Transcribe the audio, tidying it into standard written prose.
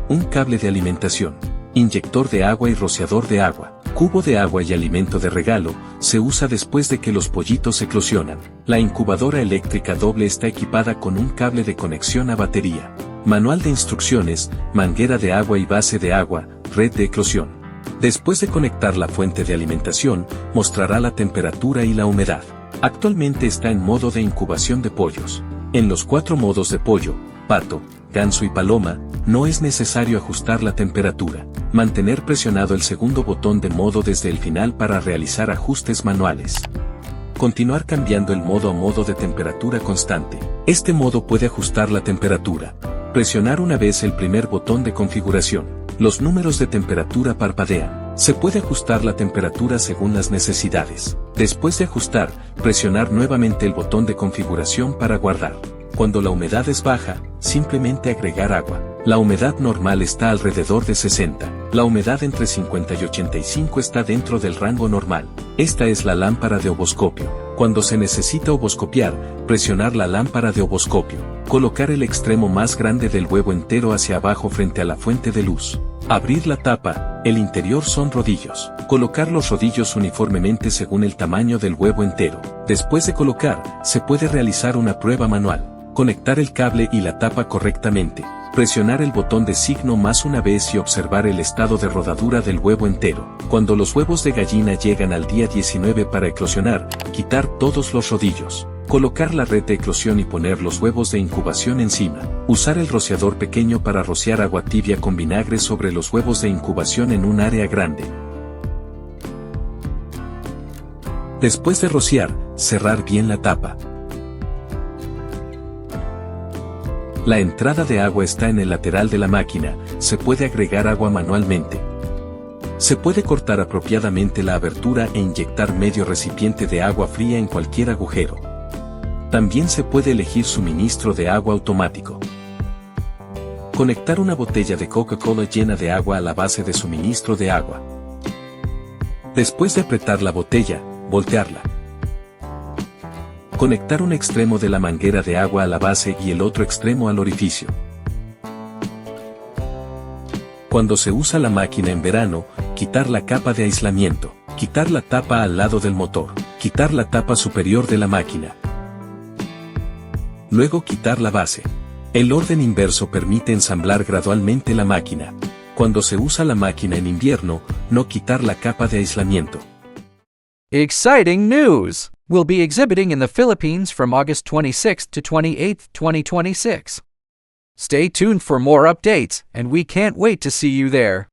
Un cable de alimentación, inyector de agua y rociador de agua, cubo de agua y alimento de regalo, se usa después de que los pollitos eclosionan. La incubadora eléctrica doble está equipada con un cable de conexión a batería. Manual de instrucciones, manguera de agua y base de agua, red de eclosión. Después de conectar la fuente de alimentación, mostrará la temperatura y la humedad. Actualmente está en modo de incubación de pollos. En los 4 modos de pollo, pato, ganso y paloma, no es necesario ajustar la temperatura. Mantener presionado el segundo botón de modo desde el final para realizar ajustes manuales. Continuar cambiando el modo a modo de temperatura constante. Este modo puede ajustar la temperatura. Presionar una vez el primer botón de configuración. Los números de temperatura parpadean. Se puede ajustar la temperatura según las necesidades. Después de ajustar, presionar nuevamente el botón de configuración para guardar. Cuando la humedad es baja, simplemente agregar agua. La humedad normal está alrededor de 60. La humedad entre 50 y 85 está dentro del rango normal. Esta es la lámpara de ovoscopio. Cuando se necesita ovoscopiar, presionar la lámpara de ovoscopio. Colocar el extremo más grande del huevo entero hacia abajo frente a la fuente de luz. Abrir la tapa, el interior son rodillos. Colocar los rodillos uniformemente según el tamaño del huevo entero. Después de colocar, se puede realizar una prueba manual. Conectar el cable y la tapa correctamente. Presionar el botón de signo más una vez y observar el estado de rodadura del huevo entero. Cuando los huevos de gallina llegan al día 19 para eclosionar, quitar todos los rodillos. Colocar la red de eclosión y poner los huevos de incubación encima. Usar el rociador pequeño para rociar agua tibia con vinagre sobre los huevos de incubación en un área grande. Después de rociar, cerrar bien la tapa. La entrada de agua está en el lateral de la máquina, se puede agregar agua manualmente. Se puede cortar apropiadamente la abertura e inyectar medio recipiente de agua fría en cualquier agujero. También se puede elegir suministro de agua automático. Conectar una botella de Coca-Cola llena de agua a la base de suministro de agua. Después de apretar la botella, voltearla. Conectar un extremo de la manguera de agua a la base y el otro extremo al orificio. Cuando se usa la máquina en verano, quitar la capa de aislamiento. Quitar la tapa al lado del motor. Quitar la tapa superior de la máquina. Luego quitar la base. El orden inverso permite ensamblar gradualmente la máquina. Cuando se usa la máquina en invierno, no quitar la capa de aislamiento. Exciting news! We'll be exhibiting in the Philippines from August 26th to 28th, 2026. Stay tuned for more updates, and we can't wait to see you there.